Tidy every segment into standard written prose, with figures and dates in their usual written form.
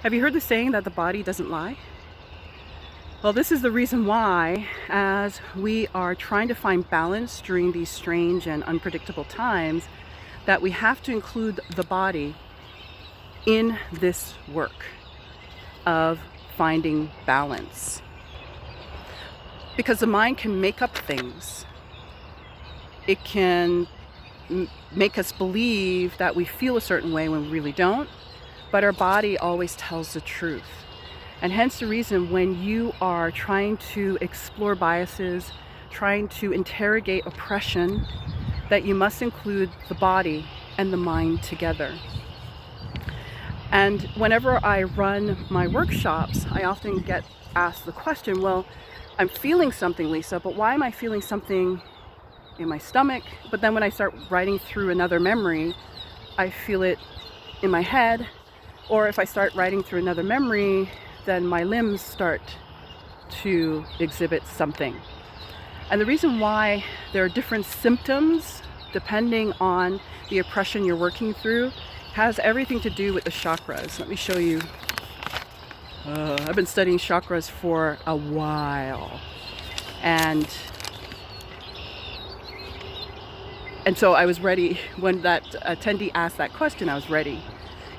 Have you heard the saying that the body doesn't lie? Well, this is the reason why, as we are trying to find balance during these strange and unpredictable times, that we have to include the body in this work of finding balance. Because the mind can make up things. It can make us believe that we feel a certain way when we really don't, but our body always tells the truth. And hence the reason when you are trying to explore biases, trying to interrogate oppression, that you must include the body and the mind together. And whenever I run my workshops, I often get asked the question, well, I'm feeling something, Lisa, but why am I feeling something in my stomach? But then when I start writing through another memory, I feel it in my head. Or if I start writing through another memory, then my limbs start to exhibit something. And the reason why there are different symptoms depending on the oppression you're working through has everything to do with the chakras. Let me show you. I've been studying chakras for a while. And so I was ready when that attendee asked that question. I was ready.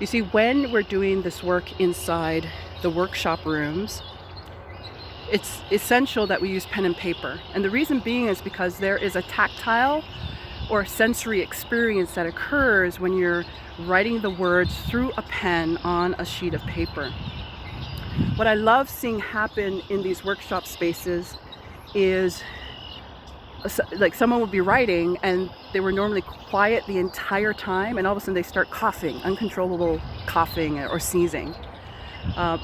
You see, when we're doing this work inside the workshop rooms, it's essential that we use pen and paper. And the reason being is because there is a tactile or sensory experience that occurs when you're writing the words through a pen on a sheet of paper. What I love seeing happen in these workshop spaces is like someone would be writing and they were normally quiet the entire time, and all of a sudden they start coughing, uncontrollable coughing or sneezing.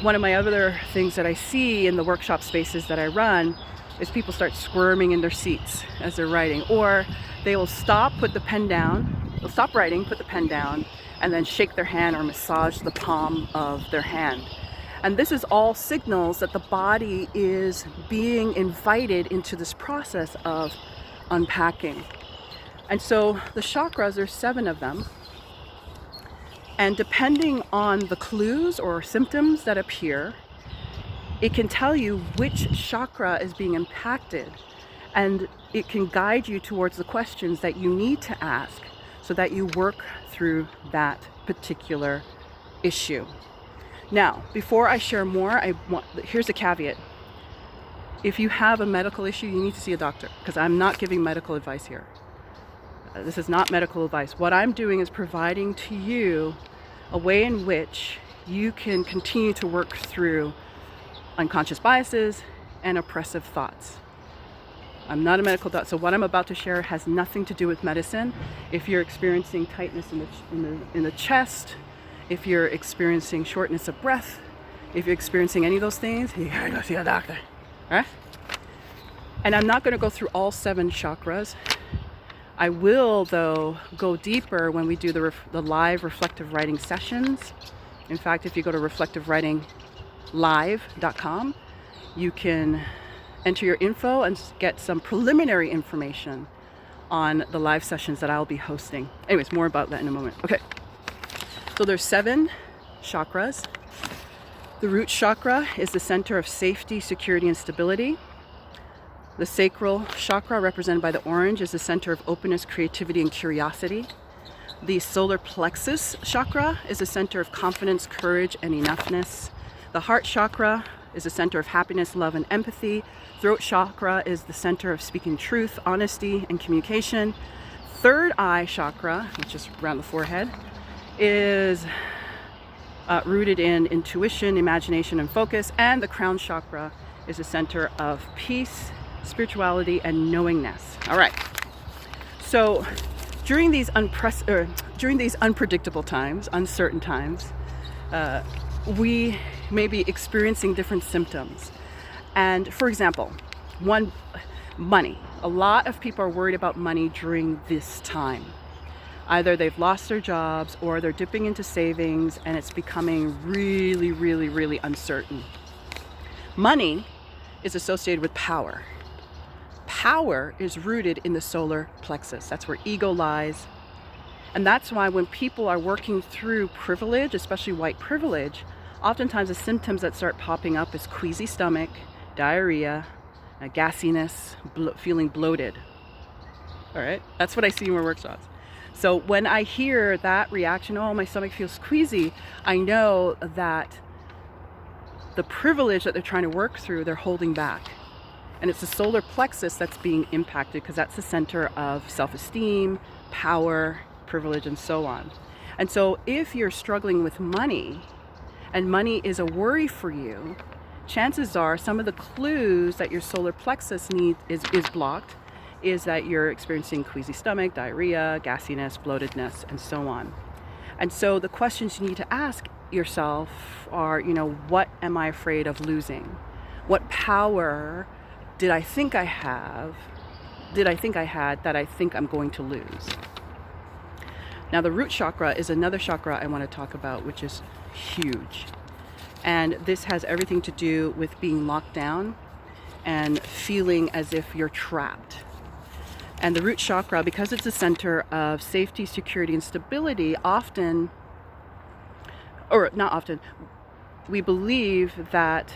One of my other things that I see in the workshop spaces that I run is people start squirming in their seats as they're writing, or they will stop, put the pen down, they'll stop writing, put the pen down, and then shake their hand or massage the palm of their hand. And this is all signals that the body is being invited into this process of unpacking. And so the chakras, there's 7 of them. And depending on the clues or symptoms that appear, it can tell you which chakra is being impacted. And it can guide you towards the questions that you need to ask so that you work through that particular issue. Now, before I share more, here's a caveat. If you have a medical issue, you need to see a doctor, because I'm not giving medical advice here. This is not medical advice. What I'm doing is providing to you a way in which you can continue to work through unconscious biases and oppressive thoughts. I'm not a medical doctor, so what I'm about to share has nothing to do with medicine. If you're experiencing tightness in the chest, if you're experiencing shortness of breath, if you're experiencing any of those things, you gotta go see a doctor, right? And I'm not gonna go through all 7 chakras. I will, though, go deeper when we do the live reflective writing sessions. In fact, if you go to reflectivewritinglive.com, you can enter your info and get some preliminary information on the live sessions that I'll be hosting. Anyways, more about that in a moment. Okay. So there's 7 chakras. The root chakra is the center of safety, security, and stability. The sacral chakra, represented by the orange, is the center of openness, creativity, and curiosity. The solar plexus chakra is the center of confidence, courage, and enoughness. The heart chakra is the center of happiness, love, and empathy. Throat chakra is the center of speaking truth, honesty, and communication. Third eye chakra, which is around the forehead, is rooted in intuition, imagination, and focus. And the crown chakra is the center of peace, spirituality, and knowingness. All right. So during these unpredictable times, uncertain times, we may be experiencing different symptoms. And for example, money. A lot of people are worried about money during this time. Either they've lost their jobs or they're dipping into savings and it's becoming really, really, really uncertain. Money is associated with power. Power is rooted in the solar plexus. That's where ego lies. And that's why when people are working through privilege, especially white privilege, Oftentimes the symptoms that start popping up is queasy stomach, diarrhea, gassiness, feeling bloated. All right, that's what I see in my workshops. So when I hear that reaction, oh, my stomach feels queasy, I know that the privilege that they're trying to work through, they're holding back. And it's the solar plexus that's being impacted, because that's the center of self-esteem, power, privilege, and so on. And so if you're struggling with money, and money is a worry for you, chances are some of the clues that your solar plexus is blocked is that you're experiencing queasy stomach, diarrhea, gassiness, bloatedness, and so on. And so the questions you need to ask yourself are, what am I afraid of losing? What power did I think I had that I think I'm going to lose? Now, the root chakra is another chakra I want to talk about, which is huge. And this has everything to do with being locked down and feeling as if you're trapped. And the root chakra, because it's a center of safety, security, and stability, we believe that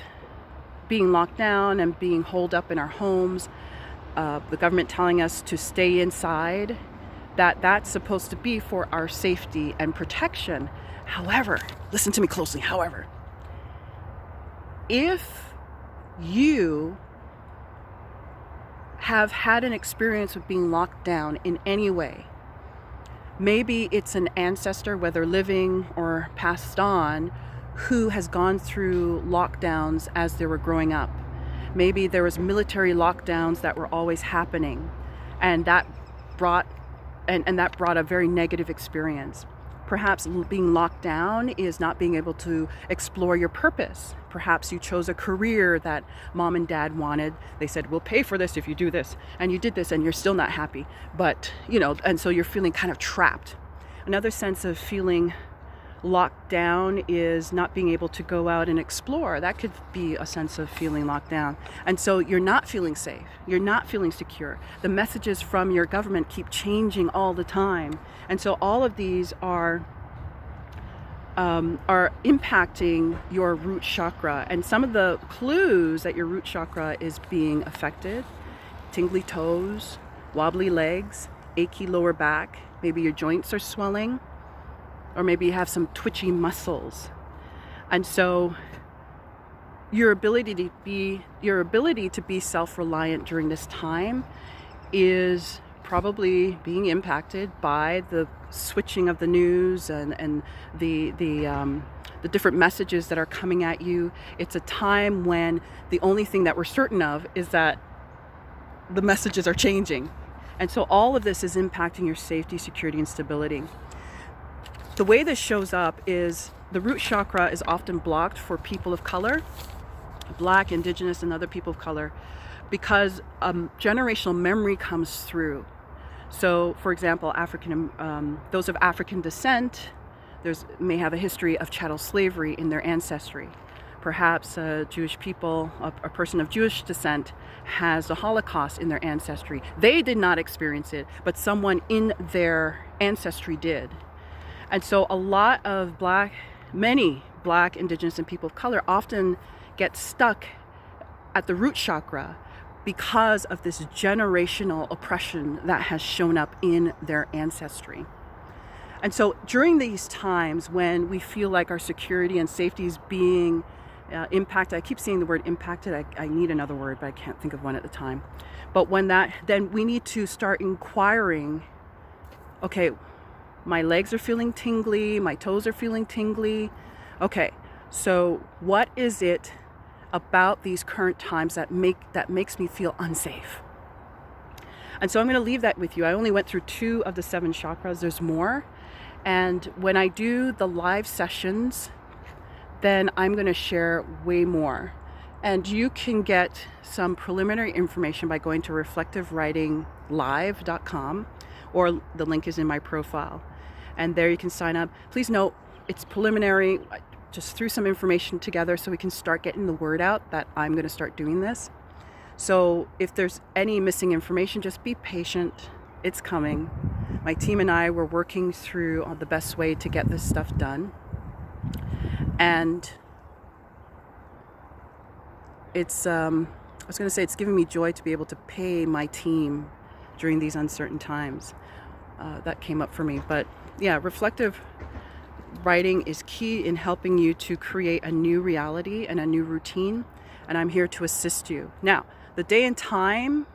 being locked down and being holed up in our homes, the government telling us to stay inside, that's supposed to be for our safety and protection. However, listen to me closely, however, if you have had an experience with being locked down in any way, maybe it's an ancestor, whether living or passed on, who has gone through lockdowns as they were growing up. Maybe there was military lockdowns that were always happening, and that brought a very negative experience. Perhaps being locked down is not being able to explore your purpose. Perhaps you chose a career that mom and dad wanted. They said, we'll pay for this if you do this. And you did this and you're still not happy. But, and so you're feeling kind of trapped. Another sense of feeling locked down is not being able to go out and explore. That could be a sense of feeling locked down. And so you're not feeling safe. You're not feeling secure. The messages from your government keep changing all the time. And so all of these are impacting your root chakra. And some of the clues that your root chakra is being affected: tingly toes, wobbly legs, achy lower back, maybe your joints are swelling, or maybe you have some twitchy muscles. And so your ability to be self-reliant during this time is probably being impacted by the switching of the news and the different messages that are coming at you. It's a time when the only thing that we're certain of is that the messages are changing. And so all of this is impacting your safety, security, and stability. The way this shows up is the root chakra is often blocked for people of color, Black, Indigenous, and other people of color, because generational memory comes through. So, for example, those of African descent, may have a history of chattel slavery in their ancestry. Perhaps Jewish people, a person of Jewish descent, has the Holocaust in their ancestry. They did not experience it, but someone in their ancestry did. And so many Black, Indigenous, and people of color often get stuck at the root chakra because of this generational oppression that has shown up in their ancestry. And so during these times when we feel like our security and safety is being impacted, I keep saying the word impacted, I need another word, but I can't think of one at the time. But then we need to start inquiring, okay, my legs are feeling tingly, my toes are feeling tingly. Okay, so what is it about these current times that makes me feel unsafe? And so I'm going to leave that with you. I only went through 2 of the 7 chakras. There's more. And when I do the live sessions, then I'm going to share way more. And you can get some preliminary information by going to reflectivewritinglive.com, or the link is in my profile. And there you can sign up. Please note, it's preliminary. I just threw some information together so we can start getting the word out that I'm going to start doing this. So if there's any missing information, just be patient. It's coming. My team and I were working through the best way to get this stuff done. And I was going to say it's giving me joy to be able to pay my team during these uncertain times. That came up for me. But yeah, reflective writing is key in helping you to create a new reality and a new routine. And I'm here to assist you. Now, the day and time,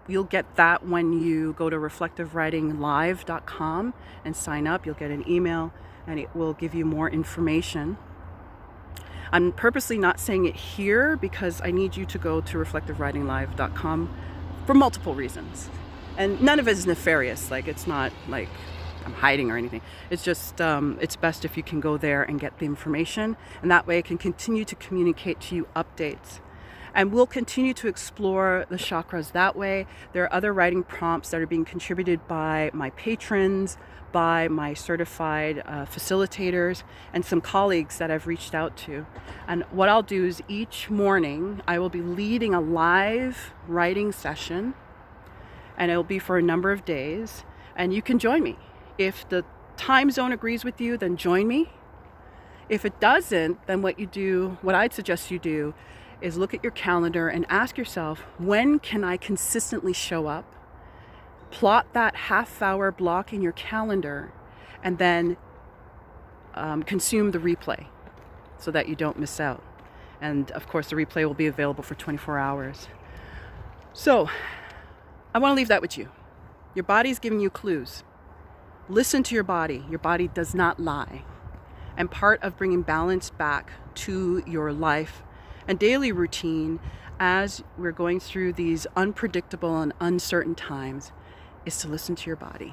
you'll get that when you go to reflectivewritinglive.com and sign up. You'll get an email and it will give you more information. I'm purposely not saying it here because I need you to go to reflectivewritinglive.com for multiple reasons. And none of it is nefarious. Like, it's not like I'm hiding or anything. It's just, it's best if you can go there and get the information. And that way I can continue to communicate to you updates. And we'll continue to explore the chakras that way. There are other writing prompts that are being contributed by my patrons, by my certified facilitators, and some colleagues that I've reached out to. And what I'll do is each morning I will be leading a live writing session, and it'll be for a number of days. And you can join me. If the time zone agrees with you, then join me. If it doesn't, then what I'd suggest you do is look at your calendar and ask yourself, when can I consistently show up? Plot that half-hour block in your calendar and then consume the replay so that you don't miss out. And of course, the replay will be available for 24 hours. So I want to leave that with you. Your body's giving you clues. Listen to your body. Your body does not lie. And part of bringing balance back to your life and daily routine as we're going through these unpredictable and uncertain times is to listen to your body.